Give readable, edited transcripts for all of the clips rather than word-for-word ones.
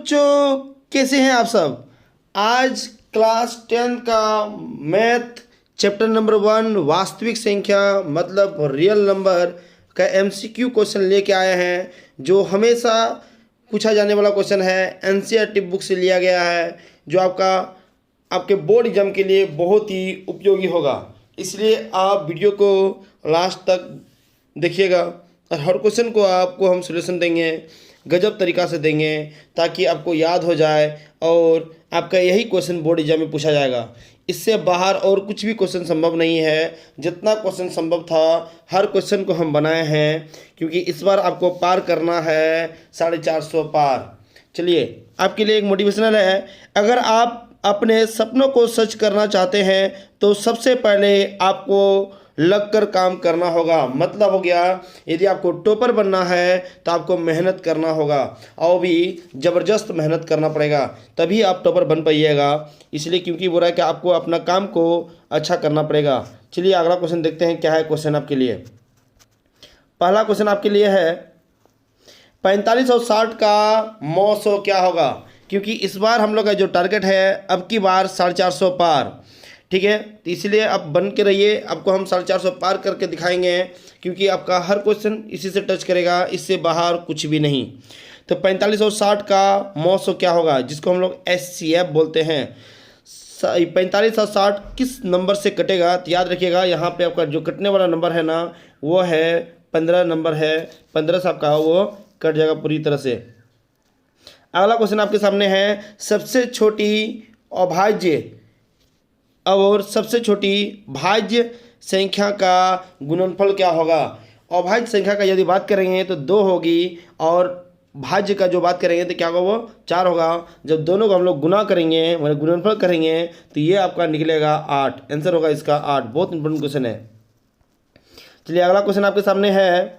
बच्चों, कैसे हैं आप सब। आज क्लास 10 का मैथ चैप्टर नंबर 1 वास्तविक संख्या मतलब रियल नंबर का एमसीक्यू क्वेश्चन लेके आए हैं, जो हमेशा पूछा जाने वाला क्वेश्चन है। एनसीईआरटी बुक से लिया गया है, जो आपके बोर्ड एग्जाम के लिए बहुत ही उपयोगी होगा। इसलिए आप वीडियो को लास्ट तक देखिएगा और हर क्वेश्चन को आपको हम सॉल्यूशन देंगे, गजब तरीक़ा से देंगे, ताकि आपको याद हो जाए और आपका यही क्वेश्चन बोर्ड एग्जाम में पूछा जाएगा। इससे बाहर और कुछ भी क्वेश्चन संभव नहीं है। जितना क्वेश्चन संभव था हर क्वेश्चन को हम बनाए हैं, क्योंकि इस बार आपको पार करना है 450 पार। चलिए, आपके लिए एक मोटिवेशनल है। अगर आप अपने सपनों को सच करना चाहते हैं तो सबसे पहले आपको लगकर काम करना होगा। मतलब हो गया, यदि आपको टॉपर बनना है तो आपको मेहनत करना होगा, और भी ज़बरदस्त मेहनत करना पड़ेगा, तभी आप टॉपर बन पाइएगा। इसलिए क्योंकि बोल रहा है कि आपको अपना काम को अच्छा करना पड़ेगा। चलिए अगला क्वेश्चन देखते हैं, क्या है क्वेश्चन आपके लिए। पहला क्वेश्चन आपके लिए है 45 और 60 का मौसो क्या होगा। क्योंकि इस बार हम लोग का जो टारगेट है अब की बार 450 पार, ठीक है। तो इसलिए आप बन के रहिए, आपको हम 450 पार करके दिखाएंगे, क्योंकि आपका हर क्वेश्चन इसी से टच करेगा, इससे बाहर कुछ भी नहीं। तो 45 और 60 का मौसो क्या होगा, जिसको हम लोग एचसीएफ बोलते हैं। 45 और 60 किस नंबर से कटेगा, तो याद रखिएगा यहाँ पे आपका जो कटने वाला नंबर है ना, वो है 15 नंबर है। 15 से आपका वो कट जाएगा पूरी तरह से। अगला क्वेश्चन आपके सामने है, सबसे छोटी अभाज्य और सबसे छोटी भाज्य संख्या का गुणनफल क्या होगा। अभाज्य संख्या का यदि बात करेंगे तो 2 होगी, और भाज्य का जो बात करेंगे तो क्या होगा, वो 4 होगा। जब दोनों को हम लोग गुना करेंगे, मतलब गुणनफल करेंगे, तो ये आपका निकलेगा 8। आंसर होगा इसका 8। बहुत इंपॉर्टेंट क्वेश्चन है। चलिए अगला क्वेश्चन आपके सामने है,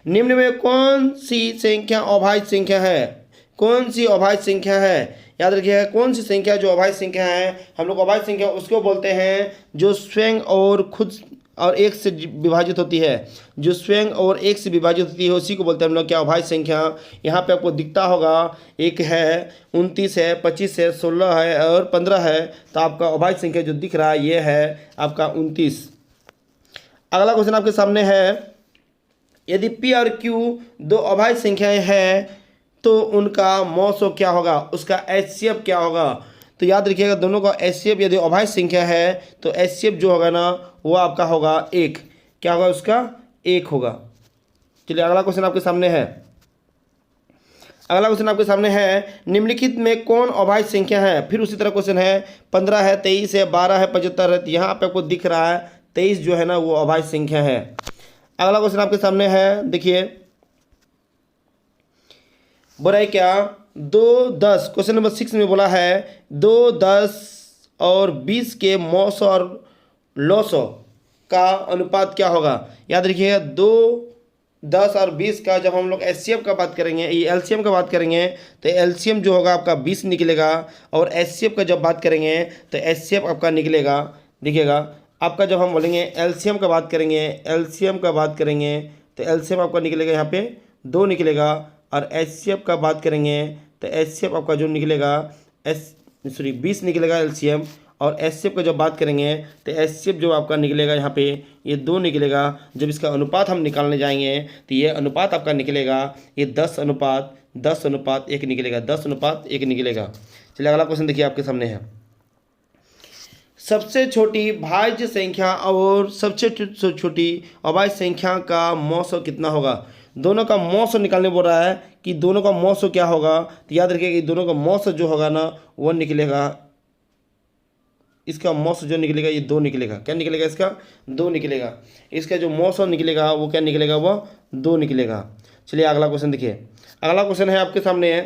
निम्न में कौन सी संख्या अभाज्य संख्या है। कौन सी अभाज्य संख्या है, याद रखिएगा, कौन सी संख्या जो अभाज्य संख्या है। हम लोग अभाज्य संख्या उसको बोलते हैं जो स्वयं और खुद और एक से विभाजित होती है। जो स्वयं और एक से विभाजित होती है उसी को बोलते हैं हम लोग क्या, अभाज्य संख्या। यहाँ पे आपको दिखता होगा, एक है 29 है, 25 है, 16 है और 15 है। तो आपका अभाज्य संख्या जो दिख रहा है ये है आपका 29। अगला क्वेश्चन आपके सामने है, यदि पी और क्यू दो अभाज्य संख्याएँ हैं तो उनका मौसो क्या होगा, उसका एचसीएफ क्या होगा। तो याद रखिएगा, दोनों का एचसीएफ यदि अभाज्य संख्या है तो एचसीएफ जो होगा ना, वो आपका होगा 1। क्या होगा, उसका 1 होगा। चलिए अगला क्वेश्चन आपके सामने है। अगला क्वेश्चन आपके सामने है, निम्नलिखित में कौन अभाज्य संख्या है। फिर उसी तरह क्वेश्चन है, 15 है, 23 है, 12 है, 75 है। यहाँ पे आपको दिख रहा है 23 जो है ना, वो अभाज्य संख्या है। अगला क्वेश्चन आपके सामने है, देखिए बोला है क्या, 2, 10। क्वेश्चन नंबर 6 में बोला है 2, 10 और 20 के मौसो और लौसो का अनुपात क्या होगा। याद रखिएगा, 2, 10 और 20 का जब हम लोग एचसीएफ का बात करेंगे, ये एलसीएम का बात करेंगे, तो एलसीएम जो होगा आपका 20 निकलेगा, और एचसीएफ का जब बात करेंगे तो एचसीएफ आपका निकलेगा। देखिएगा, आपका जब हम बोलेंगे एलसीएम का बात करेंगे, एलसीएम का बात करेंगे तो एलसीएम आपका निकलेगा यहाँ पे 2 निकलेगा, और एचसीएफ का बात करेंगे तो एचसीएफ आपका जो निकलेगा 20 निकलेगा एलसीएम, और एचसीएफ का जब बात करेंगे तो एचसीएफ जो आपका निकलेगा यहाँ पे ये 2 निकलेगा। जब इसका अनुपात हम निकालने जाएंगे तो ये अनुपात आपका निकलेगा, ये 10:1 निकलेगा, 10:1 निकलेगा। चलिए अगला क्वेश्चन देखिए आपके सामने है, सबसे छोटी भाज्य संख्या और सबसे छोटी अभाज्य संख्या का मौसो कितना होगा। दोनों का मौसो निकालने बोल रहा है कि दोनों का मौसो क्या होगा। तो याद रखिएगा कि दोनों का मौसो जो होगा ना, वो निकलेगा, इसका मौसो जो निकलेगा ये 2 निकलेगा। क्या निकलेगा, इसका 2 निकलेगा। इसका जो मौसो निकलेगा वो क्या निकलेगा, वो 2 निकलेगा। चलिए अगला क्वेश्चन देखिए। अगला क्वेश्चन है आपके सामने है,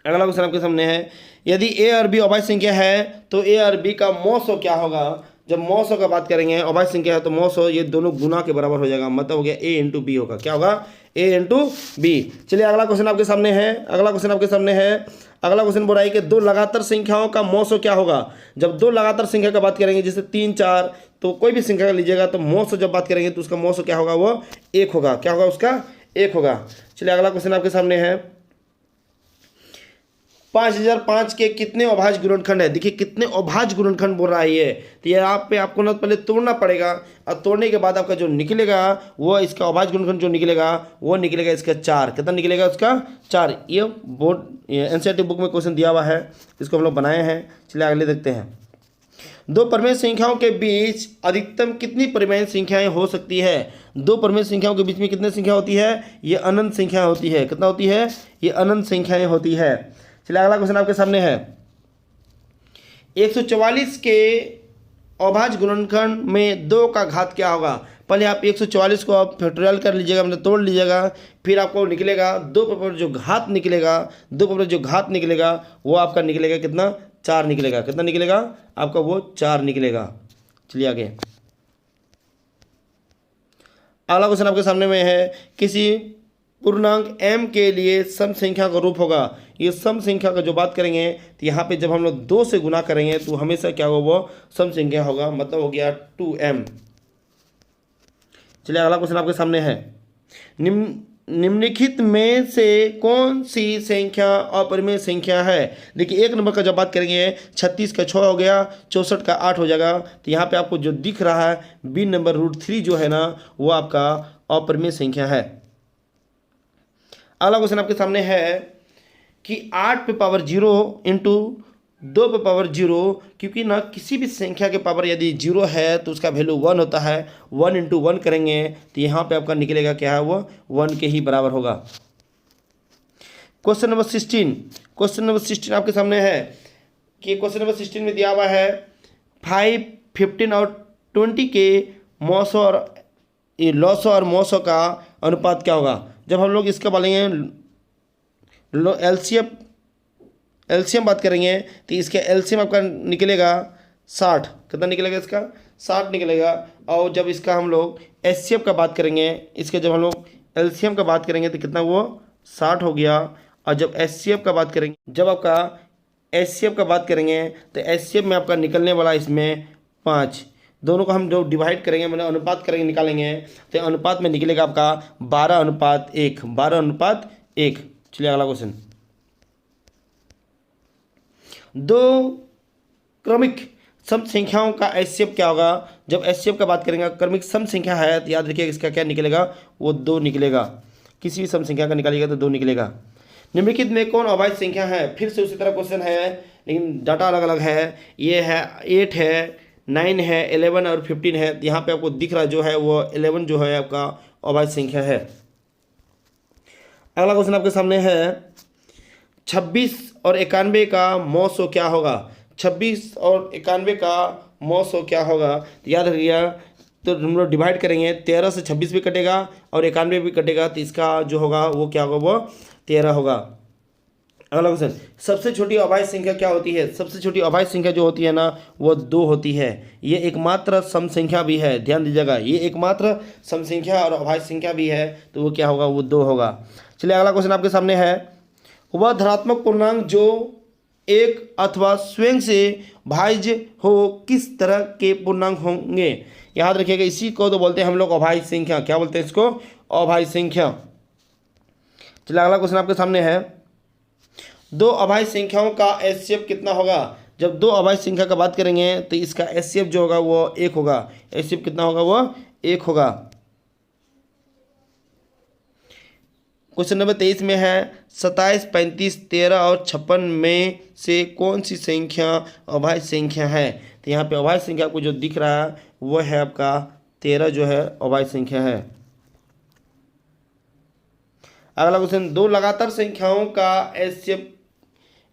अगला क्वेश्चन आपके सामने है, यदि ए और बी अभाज्य संख्या है तो ए और बी का मौसो क्या होगा। जब मौसो का बात करेंगे, अभाज्य संख्या है तो मौसो ये दोनों गुना के बराबर हो जाएगा, मतलब हो गया ए इंटू बी होगा। क्या होगा, ए इंटू बी। चलिए अगला क्वेश्चन आपके सामने है। अगला क्वेश्चन आपके सामने है, अगला क्वेश्चन बोल रहा है कि 2 लगातार संख्याओं का मौसो क्या होगा। जब 2 लगातार संख्या का बात करेंगे, जैसे 3, 4, तो कोई भी संख्या का लीजिएगा तो मौसो जब बात करेंगे तो उसका मौसो क्या होगा, वो 1 होगा। क्या होगा, उसका 1 होगा। चलिए अगला क्वेश्चन आपके सामने है, 5005 के कितने अभाज्य गुणनखंड है? देखिए कितने अभाज्य गुणनखंड बोल रहा है ये, तो ये आप पे आपको ना पहले तोड़ना पड़ेगा, और तोड़ने के बाद आपका जो निकलेगा वो इसका अभाज्य गुणनखंड जो निकलेगा वो निकलेगा इसका 4। कितना निकलेगा उसका? 4। ये बोर्ड एनसीईआरटी बुक में क्वेश्चन दिया हुआ है, इसको हम लोग बनाए हैं। चलिए अगले देखते हैं। दो परिमेय संख्याओं के बीच अधिकतम कितनी परिमेय संख्याएं हो सकती है? दो परिमेय संख्याओं के बीच में कितनी संख्या होती है? ये अनंत संख्या होती है। कितना होती है? ये अनंत संख्याएं होती है। चलिए अगला क्वेश्चन आपके सामने है। 144 के अभाज्य गुणनखंड में 2 का घात क्या होगा? पहले आप 144 को आप फैक्टोरियल कर लीजिएगा, मतलब तोड़ लीजिएगा, फिर आपको निकलेगा 2 पर जो घात निकलेगा, 2 पर जो घात निकलेगा वो आपका निकलेगा कितना? 4 निकलेगा। कितना निकलेगा आपका? वो 4 निकलेगा। चलिए आगे अगला क्वेश्चन आपके सामने में है। किसी पूर्णांक m के लिए सम संख्या का रूप होगा। ये सम संख्या का जो बात करेंगे तो यहाँ पे जब हम लोग 2 से गुना करेंगे तो हमेशा क्या होगा? वो सम संख्या होगा, मतलब हो गया 2m। चलिए अगला क्वेश्चन आपके सामने है। निम्नलिखित में से कौन सी संख्या अपरिमेय संख्या है? देखिए 1 नंबर का जब बात करेंगे 36 का 6 हो गया, 64 का 8 हो जाएगा। तो यहाँ पे आपको जो दिख रहा है बी नंबर √3 जो है ना वो आपका अपरिमेय संख्या है। अगला क्वेश्चन आपके सामने है कि 8 पे पावर 0 इंटू 2 पे पावर 0, क्योंकि ना किसी भी संख्या के पावर यदि 0 है तो उसका वैल्यू 1 होता है। 1 इंटू 1 करेंगे तो यहाँ पे आपका निकलेगा क्या है? वो 1 के ही बराबर होगा। Question number 16। क्वेश्चन नंबर 16 आपके सामने है कि क्वेश्चन नंबर 16 में दिया हुआ है 5, 15 और 20 के मौसों और लॉसों और मौसों का अनुपात क्या होगा? जब हम लोग इसका बोलेंगे एलसीएम बात करेंगे तो इसका एलसीएम आपका निकलेगा 60। कितना निकलेगा इसका? 60 निकलेगा। और जब इसका हम लोग एचसीएफ का बात करेंगे, इसके जब हम लोग एलसीएम का बात करेंगे तो कितना? वो 60 हो गया। और जब एचसीएफ का बात करेंगे, जब आपका एचसीएफ का बात करेंगे तो एचसीएफ में आपका निकलने वाला इसमें 5। दोनों को हम जो डिवाइड करेंगे, मतलब अनुपात करेंगे, निकालेंगे तो अनुपात में निकलेगा आपका 12:1। 12:1। चलिए अगला क्वेश्चन। 2 क्रमिक सम संख्याओं का एचसीएफ क्या होगा? जब एचसीएफ का बात करेंगे, क्रमिक सम संख्या है तो याद रखिएगा इसका क्या निकलेगा? वो 2 निकलेगा। किसी भी सम संख्या का निकालिएगा तो 2 निकलेगा। निम्नलिखित में कौन अभाज्य संख्या है? फिर से उसी तरह क्वेश्चन है लेकिन डाटा अलग अलग है। ये है 8 है, 9 है, 11 और 15 है। यहाँ पे आपको दिख रहा जो है वो 11 जो है आपका अभाज्य संख्या है। अगला क्वेश्चन आपके सामने है 26 और 91 का मौसो क्या होगा? 26 और 91 का मौसो क्या होगा? तो याद रखिएगा, तो हम लोग डिवाइड करेंगे 13 से 26 भी कटेगा और 91 भी कटेगा, तो इसका जो होगा वो क्या होगा? वो 13 होगा। अगला क्वेश्चन, सबसे छोटी अभाज्य संख्या क्या होती है? सबसे छोटी अभाज्य संख्या जो होती है ना वो 2 होती है। ये एकमात्र सम संख्या भी है, ध्यान दीजिएगा, ये एकमात्र सम संख्या और अभाज्य संख्या भी है, तो वो क्या होगा? वो 2 होगा। चलिए अगला क्वेश्चन आपके सामने है। वह धनात्मक पूर्णांक जो एक अथवा स्वयं से भाज्य हो किस तरह के पूर्णांक होंगे? याद रखिएगा, इसी को तो बोलते हैं हम लोग अभाज्य संख्या। क्या बोलते हैं इसको? अभाज्य संख्या। चलिए अगला क्वेश्चन आपके सामने है। 2 अभाज्य संख्याओं का एचसीएफ कितना होगा? जब 2 अभाज्य संख्या का बात करेंगे तो इसका एचसीएफ जो होगा वो 1 होगा। एचसीएफ कितना होगा? वो 1 होगा। क्वेश्चन नंबर 23 में है 27, 35, 13 और 56 में से कौन सी संख्या अभाज्य संख्या है? तो यहाँ पे अभाज्य संख्या आपको जो दिख रहा है वो है आपका 13 जो है अभाज्य संख्या है। अगला क्वेश्चन, 2 लगातार संख्याओं का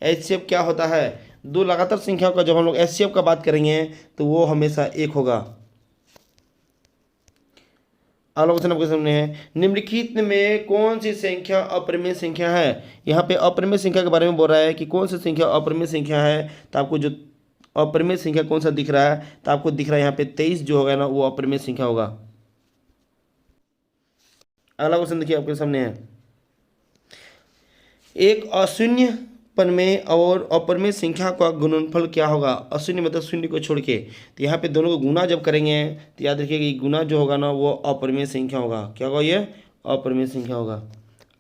एचसीएफ क्या होता है? 2 लगातार संख्याओं का जब हम लोग एचसीएफ का बात करेंगे तो वो हमेशा 1 होगा। अगला क्वेश्चन आपके सामने है। निम्नलिखित में कौन सी संख्या अपरिमेय संख्या है? यहाँ पे अपरिमेय संख्या के बारे में बोल रहा है कि कौन सी संख्या अपरिमेय संख्या है। तो आपको जो अपरिमेय संख्या कौन सा दिख रहा है? तो आपको दिख रहा है यहाँ पे 23 जो होगा ना वो अपरिमेय संख्या होगा। अगला क्वेश्चन देखिए आपके सामने है। एक अशून्य परिमेय और अपरिमेय संख्या का गुणनफल क्या होगा? अशून्य मतलब शून्य को छोड़ के, तो यहाँ पे दोनों को गुना जब करेंगे तो याद रखिएगा कि गुना जो होगा ना वो अपरिमेय संख्या होगा। क्या होगा? ये अपरिमेय संख्या होगा।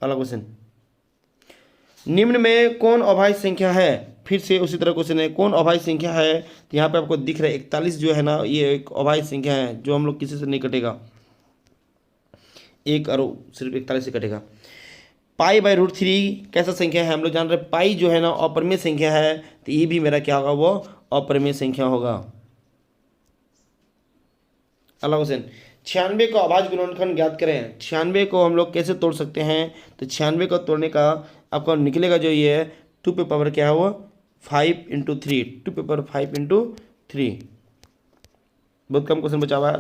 अगला क्वेश्चन, निम्न में कौन अभाज्य संख्या है? फिर से उसी तरह क्वेश्चन है, कौन अभाज्य संख्या है? तो यहाँ पे आपको दिख रहा है 41 जो है ना, ये एक अभाज्य संख्या है जो हम लोग किसी से नहीं कटेगा, एक और सिर्फ 41 से कटेगा। पाई/√3 कैसा संख्या है? हम लोग जान रहे हैं पाई जो है ना अपरिमेय संख्या है, तो ये भी मेरा क्या होगा, वो अपरिमेय संख्या होगा। अगला क्वेश्चन, 96 का अभाज्य गुणनखंड ज्ञात करें। 96 को हम लोग कैसे तोड़ सकते हैं? तो 96 को तोड़ने का आपको निकलेगा जो ये है 2 पे पावर क्या है वो 5 × 3, 2 पे पावर 5 × 3। बहुत कम क्वेश्चन बचा हुआ है।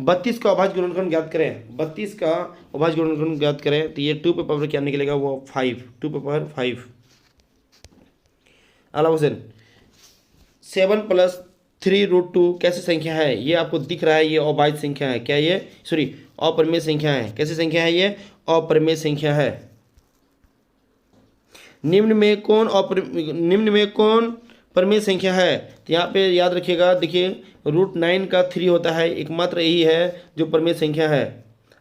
32 का अभाज्य गुणनखंड ज्ञात करें। 32 का अभाज्य गुणनखंड ज्ञात करें तो ये 2 पे पावर क्या निकलेगा, वो 5, 2 पे पावर 5। अगला क्वेश्चन, 7 + 3√2 कैसी संख्या है? ये आपको दिख रहा है, ये अभाज्य संख्या है। क्या ये, सॉरी, अपरिमेय संख्या है। कैसी संख्या है ये? अपरिमेय संख्या है। निम्न में कौन परिमेय संख्या है? तो यहाँ पे याद रखिएगा, देखिए √9 का 3 होता है, एकमात्र यही है जो परिमेय संख्या है।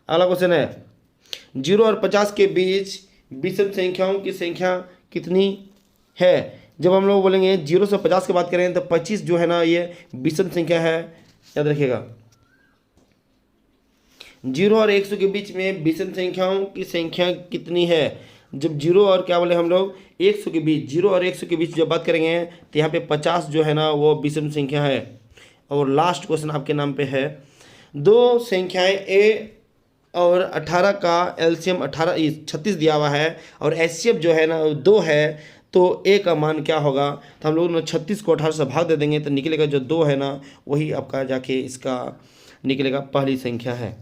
अगला क्वेश्चन है, 0 और 50 के बीच विषम संख्याओं की संख्या कितनी है? जब हम लोग बोलेंगे 0 से 50 की बात करें तो 25 जो है ना ये विषम संख्या है, याद रखिएगा। 0 और 100 के बीच में विषम संख्याओं की संख्या कितनी है? जब 0 और क्या बोले हम लोग 100 के बीच, 0 और 100 के बीच जब बात करेंगे तो यहाँ पे 50 जो है ना वो विषम संख्या है। और लास्ट क्वेश्चन आपके नाम पे है, दो संख्याएं a और 18 का एलसीएम 36 दिया हुआ है और एचसीएफ जो है ना 2 है, तो a का मान क्या होगा? तो हम लोग ना 36 को 18 से भाग दे देंगे तो निकलेगा जो 2 है ना वही आपका जाके इसका निकलेगा पहली संख्या है।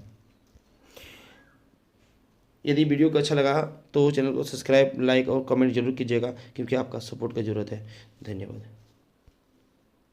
यदि वीडियो को अच्छा लगा तो चैनल को सब्सक्राइब, लाइक और कमेंट जरूर कीजिएगा, क्योंकि आपका सपोर्ट का ज़रूरत है। धन्यवाद।